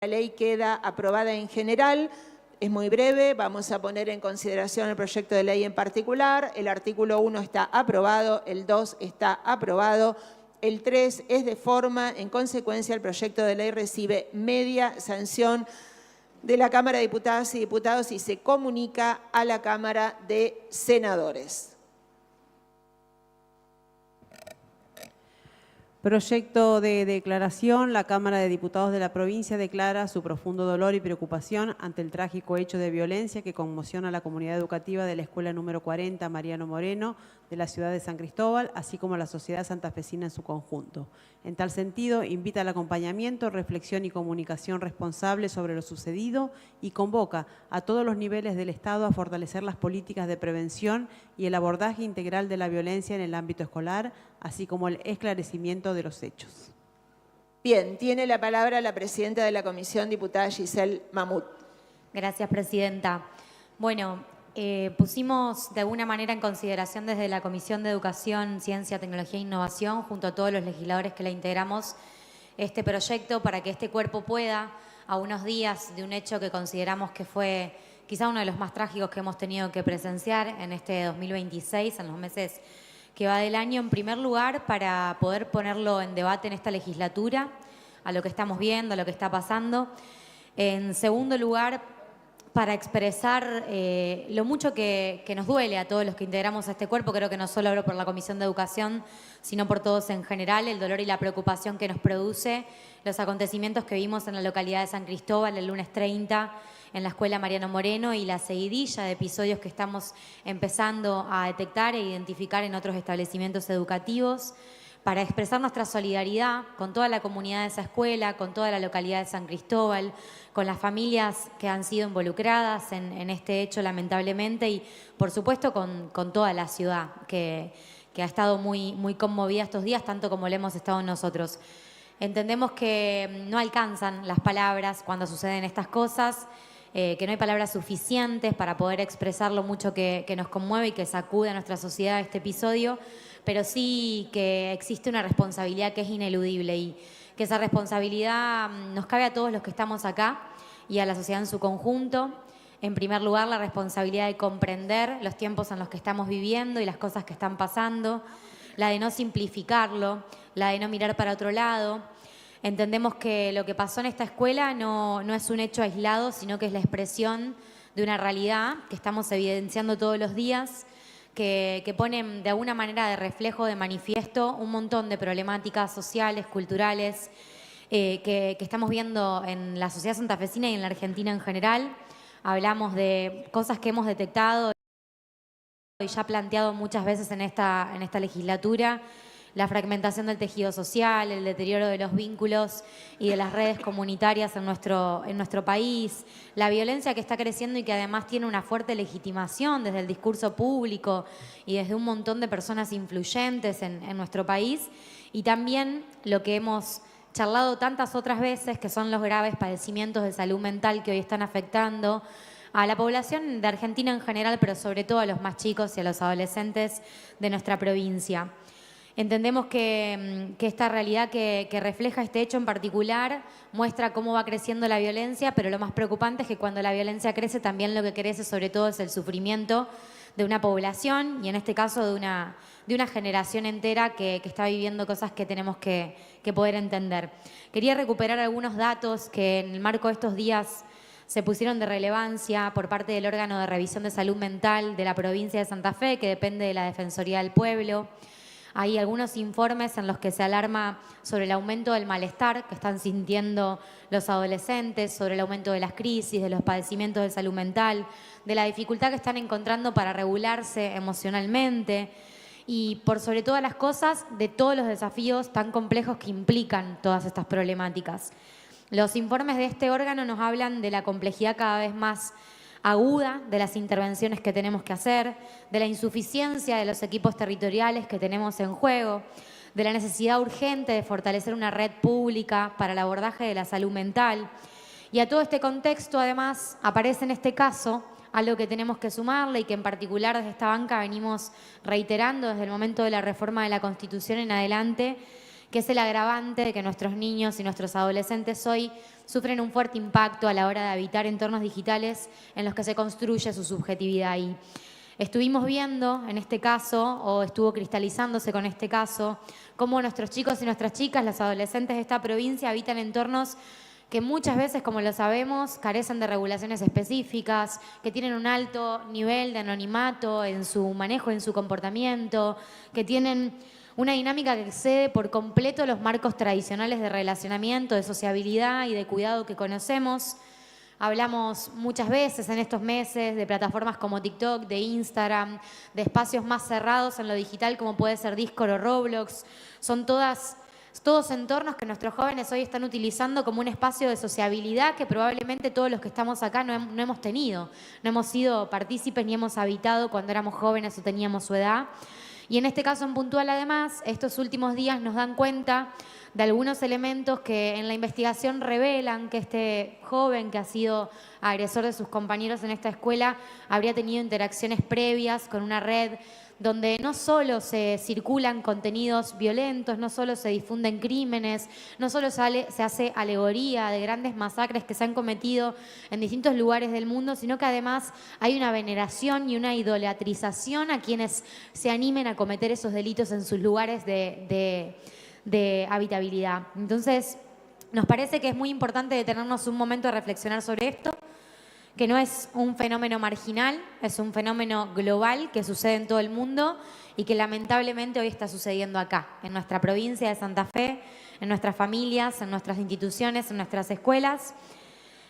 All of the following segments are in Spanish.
La ley queda aprobada en general. Es muy breve, vamos a poner en consideración el proyecto de ley en particular. El artículo 1 está aprobado, el 2 está aprobado, el 3 es de forma. En consecuencia, el proyecto de ley recibe media sanción de la Cámara de Diputadas y Diputados y se comunica a la Cámara de Senadores. Proyecto de declaración. La Cámara de Diputados de la provincia declara su profundo dolor y preocupación ante el trágico hecho de violencia que conmociona a la comunidad educativa de la Escuela número 40 Mariano Moreno de la ciudad de San Cristóbal, así como a la sociedad santafesina en su conjunto. En tal sentido, invita al acompañamiento, reflexión y comunicación responsable sobre lo sucedido y convoca a todos los niveles del Estado a fortalecer las políticas de prevención y el abordaje integral de la violencia en el ámbito escolar, así como el esclarecimiento de los hechos. Bien, tiene la palabra la presidenta de la comisión, diputada Giselle Mamut. Gracias, presidenta. Bueno, pusimos de alguna manera en consideración desde la Comisión de Educación, Ciencia, Tecnología e Innovación, junto a todos los legisladores que la integramos, este proyecto para que este cuerpo pueda, a unos días de un hecho que consideramos que fue quizá uno de los más trágicos que hemos tenido que presenciar en este 2026, en los meses que va del año, en primer lugar, para poder ponerlo en debate en esta legislatura, a lo que estamos viendo, a lo que está pasando. En segundo lugar, para expresar lo mucho que nos duele a todos los que integramos a este cuerpo. Creo que no solo hablo por la Comisión de Educación, sino por todos en general, el dolor y la preocupación que nos produce los acontecimientos que vimos en la localidad de San Cristóbal el lunes 30, en la Escuela Mariano Moreno, y la seguidilla de episodios que estamos empezando a detectar e identificar en otros establecimientos educativos, para expresar nuestra solidaridad con toda la comunidad de esa escuela, con toda la localidad de San Cristóbal, con las familias que han sido involucradas en este hecho lamentablemente y por supuesto con toda la ciudad que ha estado muy conmovida estos días, tanto como lo hemos estado nosotros. Entendemos que no alcanzan las palabras cuando suceden estas cosas, que no hay palabras suficientes para poder expresar lo mucho que nos conmueve y que sacude a nuestra sociedad este episodio, pero sí que existe una responsabilidad que es ineludible y que esa responsabilidad nos cabe a todos los que estamos acá y a la sociedad en su conjunto. En primer lugar, la responsabilidad de comprender los tiempos en los que estamos viviendo y las cosas que están pasando, la de no simplificarlo, la de no mirar para otro lado. Entendemos que lo que pasó en esta escuela no es un hecho aislado, sino que es la expresión de una realidad que estamos evidenciando todos los días, que ponen de alguna manera de reflejo, de manifiesto, un montón de problemáticas sociales, culturales, que estamos viendo en la sociedad santafesina y en la Argentina en general. Hablamos de cosas que hemos detectado y ya planteado muchas veces en esta legislatura: la fragmentación del tejido social, el deterioro de los vínculos y de las redes comunitarias en nuestro país, la violencia que está creciendo y que además tiene una fuerte legitimación desde el discurso público y desde un montón de personas influyentes en nuestro país, y también lo que hemos charlado tantas otras veces, que son los graves padecimientos de salud mental que hoy están afectando a la población de Argentina en general, pero sobre todo a los más chicos y a los adolescentes de nuestra provincia. Entendemos que esta realidad que refleja este hecho en particular muestra cómo va creciendo la violencia, pero lo más preocupante es que cuando la violencia crece, también lo que crece sobre todo es el sufrimiento de una población y en este caso de una generación entera que está viviendo cosas que tenemos que poder entender. Quería recuperar algunos datos que en el marco de estos días se pusieron de relevancia por parte del órgano de revisión de salud mental de la provincia de Santa Fe, que depende de la Defensoría del Pueblo. Hay algunos informes en los que se alarma sobre el aumento del malestar que están sintiendo los adolescentes, sobre el aumento de las crisis, de los padecimientos de salud mental, de la dificultad que están encontrando para regularse emocionalmente y, por sobre todas las cosas, de todos los desafíos tan complejos que implican todas estas problemáticas. Los informes de este órgano nos hablan de la complejidad cada vez más aguda de las intervenciones que tenemos que hacer, de la insuficiencia de los equipos territoriales que tenemos en juego, de la necesidad urgente de fortalecer una red pública para el abordaje de la salud mental. Y a todo este contexto, además, aparece en este caso algo que tenemos que sumarle y que en particular desde esta banca venimos reiterando desde el momento de la reforma de la Constitución en adelante, que es el agravante de que nuestros niños y nuestros adolescentes hoy sufren un fuerte impacto a la hora de habitar entornos digitales en los que se construye su subjetividad. Y estuvimos viendo en este caso, o estuvo cristalizándose con este caso, cómo nuestros chicos y nuestras chicas, los adolescentes de esta provincia, habitan entornos que muchas veces, como lo sabemos, carecen de regulaciones específicas, que tienen un alto nivel de anonimato en su manejo, en su comportamiento, que tienen una dinámica que excede por completo los marcos tradicionales de relacionamiento, de sociabilidad y de cuidado que conocemos. Hablamos muchas veces en estos meses de plataformas como TikTok, de Instagram, de espacios más cerrados en lo digital como puede ser Discord o Roblox. Son todos entornos que nuestros jóvenes hoy están utilizando como un espacio de sociabilidad que probablemente todos los que estamos acá no hemos tenido. No hemos sido partícipes ni hemos habitado cuando éramos jóvenes o teníamos su edad. Y en este caso en puntual, además, estos últimos días nos dan cuenta de algunos elementos que en la investigación revelan que este joven que ha sido agresor de sus compañeros en esta escuela habría tenido interacciones previas con una red donde no solo se circulan contenidos violentos, no solo se difunden crímenes, no solo se hace alegoría de grandes masacres que se han cometido en distintos lugares del mundo, sino que además hay una veneración y una idolatrización a quienes se animen a cometer esos delitos en sus lugares de habitabilidad. Entonces, nos parece que es muy importante detenernos un momento a reflexionar sobre esto, que no es un fenómeno marginal, es un fenómeno global que sucede en todo el mundo y que lamentablemente hoy está sucediendo acá, en nuestra provincia de Santa Fe, en nuestras familias, en nuestras instituciones, en nuestras escuelas.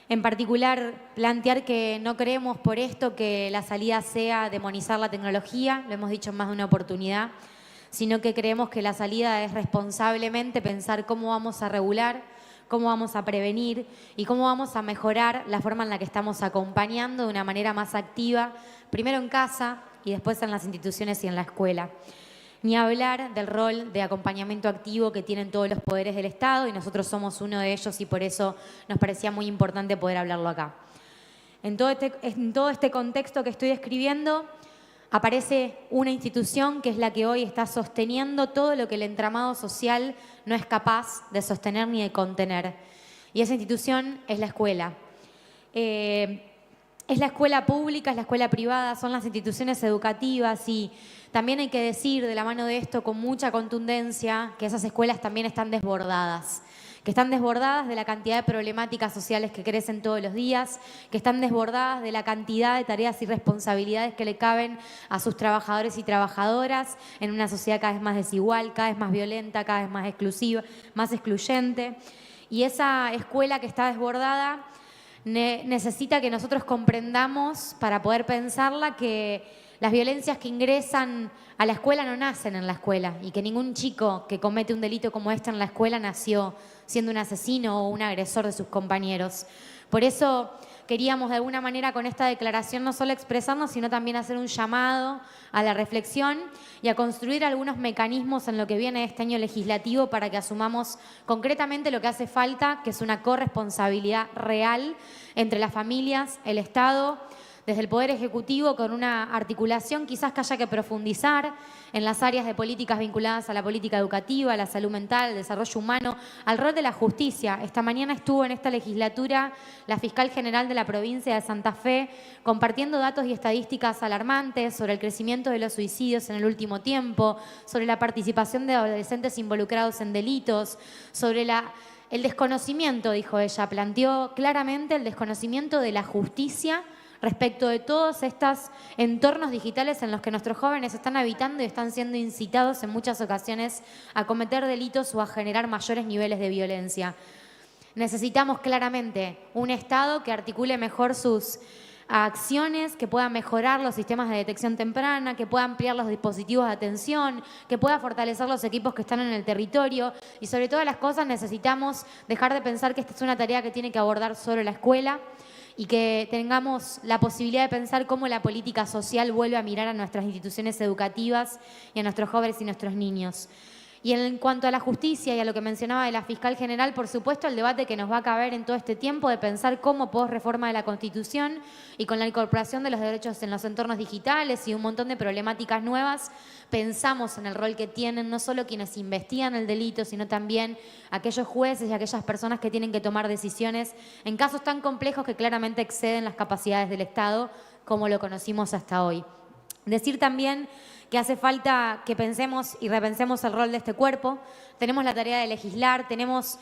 En particular, plantear que no creemos por esto que la salida sea demonizar la tecnología, lo hemos dicho en más de una oportunidad, sino que creemos que la salida es responsablemente pensar cómo vamos a regular, cómo vamos a prevenir y cómo vamos a mejorar la forma en la que estamos acompañando de una manera más activa, primero en casa y después en las instituciones y en la escuela. Ni hablar del rol de acompañamiento activo que tienen todos los poderes del Estado y nosotros somos uno de ellos y por eso nos parecía muy importante poder hablarlo acá. En todo este contexto que estoy describiendo, aparece una institución que es la que hoy está sosteniendo todo lo que el entramado social no es capaz de sostener ni de contener. Y esa institución es la escuela. Es la escuela pública, es la escuela privada, son las instituciones educativas y también hay que decir de la mano de esto con mucha contundencia que esas escuelas también están desbordadas. Que están desbordadas de la cantidad de problemáticas sociales que crecen todos los días, que están desbordadas de la cantidad de tareas y responsabilidades que le caben a sus trabajadores y trabajadoras en una sociedad cada vez más desigual, cada vez más violenta, cada vez más exclusiva, más excluyente. Y esa escuela que está desbordada necesita que nosotros comprendamos, para poder pensarla, que las violencias que ingresan a la escuela no nacen en la escuela y que ningún chico que comete un delito como este en la escuela nació siendo un asesino o un agresor de sus compañeros. Por eso queríamos de alguna manera con esta declaración no solo expresarnos, sino también hacer un llamado a la reflexión y a construir algunos mecanismos en lo que viene de este año legislativo para que asumamos concretamente lo que hace falta, que es una corresponsabilidad real entre las familias, el Estado, desde el Poder Ejecutivo, con una articulación quizás que haya que profundizar en las áreas de políticas vinculadas a la política educativa, a la salud mental, al desarrollo humano, al rol de la justicia. Esta mañana estuvo en esta legislatura la fiscal general de la provincia de Santa Fe compartiendo datos y estadísticas alarmantes sobre el crecimiento de los suicidios en el último tiempo, sobre la participación de adolescentes involucrados en delitos, sobre el desconocimiento, dijo ella, planteó claramente el desconocimiento de la justicia respecto de todos estos entornos digitales en los que nuestros jóvenes están habitando y están siendo incitados en muchas ocasiones a cometer delitos o a generar mayores niveles de violencia. Necesitamos claramente un Estado que articule mejor sus acciones, que pueda mejorar los sistemas de detección temprana, que pueda ampliar los dispositivos de atención, que pueda fortalecer los equipos que están en el territorio y sobre todas las cosas necesitamos dejar de pensar que esta es una tarea que tiene que abordar solo la escuela y que tengamos la posibilidad de pensar cómo la política social vuelve a mirar a nuestras instituciones educativas y a nuestros jóvenes y nuestros niños. Y en cuanto a la justicia y a lo que mencionaba de la fiscal general, por supuesto, el debate que nos va a caber en todo este tiempo de pensar cómo post-reforma de la Constitución y con la incorporación de los derechos en los entornos digitales y un montón de problemáticas nuevas, pensamos en el rol que tienen no solo quienes investigan el delito, sino también aquellos jueces y aquellas personas que tienen que tomar decisiones en casos tan complejos que claramente exceden las capacidades del Estado, como lo conocimos hasta hoy. Decir también que hace falta que pensemos y repensemos el rol de este cuerpo. Tenemos la tarea de legislar, tenemos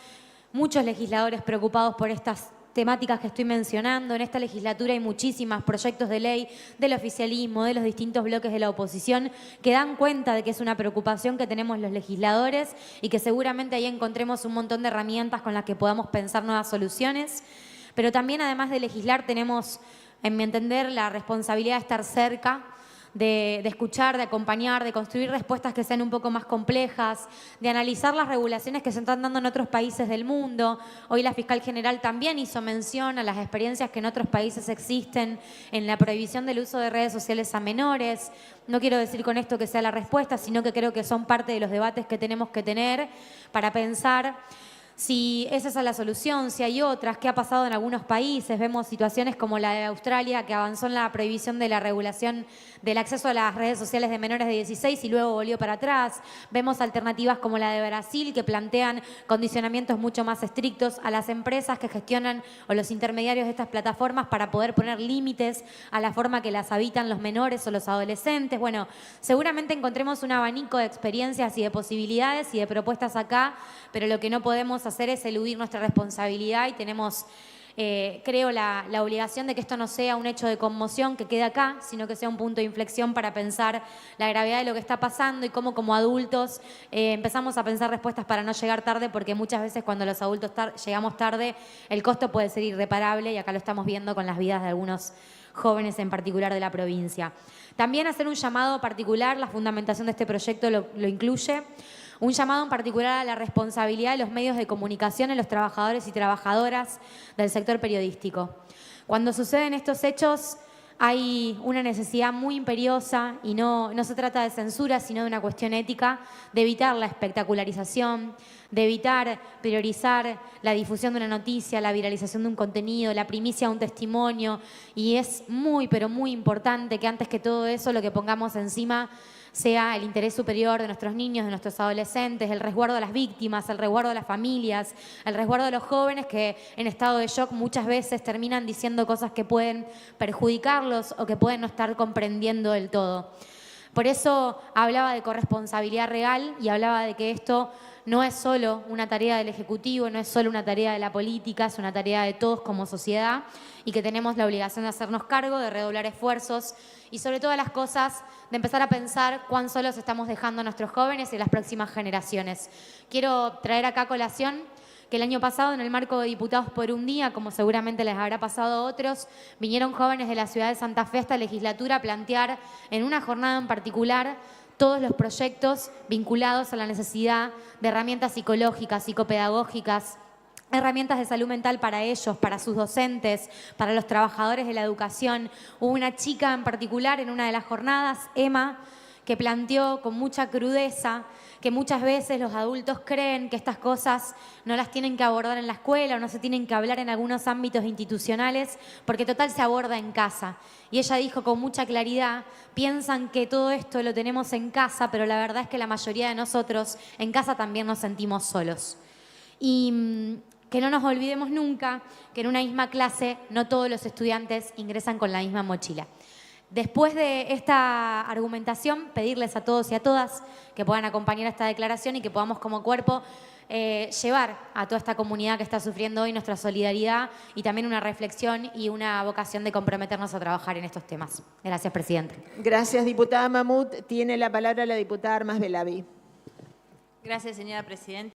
muchos legisladores preocupados por estas temáticas que estoy mencionando. En esta legislatura hay muchísimos proyectos de ley del oficialismo, de los distintos bloques de la oposición, que dan cuenta de que es una preocupación que tenemos los legisladores y que seguramente ahí encontremos un montón de herramientas con las que podamos pensar nuevas soluciones. Pero también, además de legislar, tenemos, en mi entender, la responsabilidad de estar cerca, de escuchar, de acompañar, de construir respuestas que sean un poco más complejas, de analizar las regulaciones que se están dando en otros países del mundo. Hoy la fiscal general también hizo mención a las experiencias que en otros países existen en la prohibición del uso de redes sociales a menores. No quiero decir con esto que sea la respuesta, sino que creo que son parte de los debates que tenemos que tener para pensar si esa es la solución, si hay otras, qué ha pasado en algunos países. Vemos situaciones como la de Australia, que avanzó en la prohibición de la regulación del acceso a las redes sociales de menores de 16 y luego volvió para atrás. Vemos alternativas como la de Brasil, que plantean condicionamientos mucho más estrictos a las empresas que gestionan o los intermediarios de estas plataformas para poder poner límites a la forma que las habitan los menores o los adolescentes. Bueno, seguramente encontremos un abanico de experiencias y de posibilidades y de propuestas acá, pero lo que no podemos hacer es eludir nuestra responsabilidad y tenemos, creo, la obligación de que esto no sea un hecho de conmoción que quede acá, sino que sea un punto de inflexión para pensar la gravedad de lo que está pasando y cómo como adultos empezamos a pensar respuestas para no llegar tarde, porque muchas veces cuando los adultos llegamos tarde el costo puede ser irreparable y acá lo estamos viendo con las vidas de algunos jóvenes en particular de la provincia. También hacer un llamado particular, la fundamentación de este proyecto lo incluye, un llamado en particular a la responsabilidad de los medios de comunicación en los trabajadores y trabajadoras del sector periodístico. Cuando suceden estos hechos hay una necesidad muy imperiosa y no se trata de censura, sino de una cuestión ética, de evitar la espectacularización, de evitar priorizar la difusión de una noticia, la viralización de un contenido, la primicia de un testimonio. Y es muy, pero muy importante que antes que todo eso lo que pongamos encima sea el interés superior de nuestros niños, de nuestros adolescentes, el resguardo de las víctimas, el resguardo de las familias, el resguardo de los jóvenes que en estado de shock muchas veces terminan diciendo cosas que pueden perjudicarlos o que pueden no estar comprendiendo del todo. Por eso hablaba de corresponsabilidad real y hablaba de que esto no es solo una tarea del Ejecutivo, no es solo una tarea de la política, es una tarea de todos como sociedad y que tenemos la obligación de hacernos cargo, de redoblar esfuerzos y sobre todas las cosas de empezar a pensar cuán solos estamos dejando a nuestros jóvenes y las próximas generaciones. Quiero traer acá a colación que el año pasado, en el marco de Diputados por un Día, como seguramente les habrá pasado a otros, vinieron jóvenes de la ciudad de Santa Fe a esta legislatura a plantear en una jornada en particular todos los proyectos vinculados a la necesidad de herramientas psicológicas, psicopedagógicas, herramientas de salud mental para ellos, para sus docentes, para los trabajadores de la educación. Hubo una chica en particular en una de las jornadas, Emma, que planteó con mucha crudeza que muchas veces los adultos creen que estas cosas no las tienen que abordar en la escuela o no se tienen que hablar en algunos ámbitos institucionales porque total se aborda en casa. Y ella dijo con mucha claridad, piensan que todo esto lo tenemos en casa, pero la verdad es que la mayoría de nosotros en casa también nos sentimos solos. Y que no nos olvidemos nunca que en una misma clase no todos los estudiantes ingresan con la misma mochila. Después de esta argumentación, pedirles a todos y a todas que puedan acompañar esta declaración y que podamos como cuerpo llevar a toda esta comunidad que está sufriendo hoy nuestra solidaridad y también una reflexión y una vocación de comprometernos a trabajar en estos temas. Gracias, presidente. Gracias, diputada Mahmoud. Tiene la palabra la diputada Armas Belavi. Gracias, señora presidenta.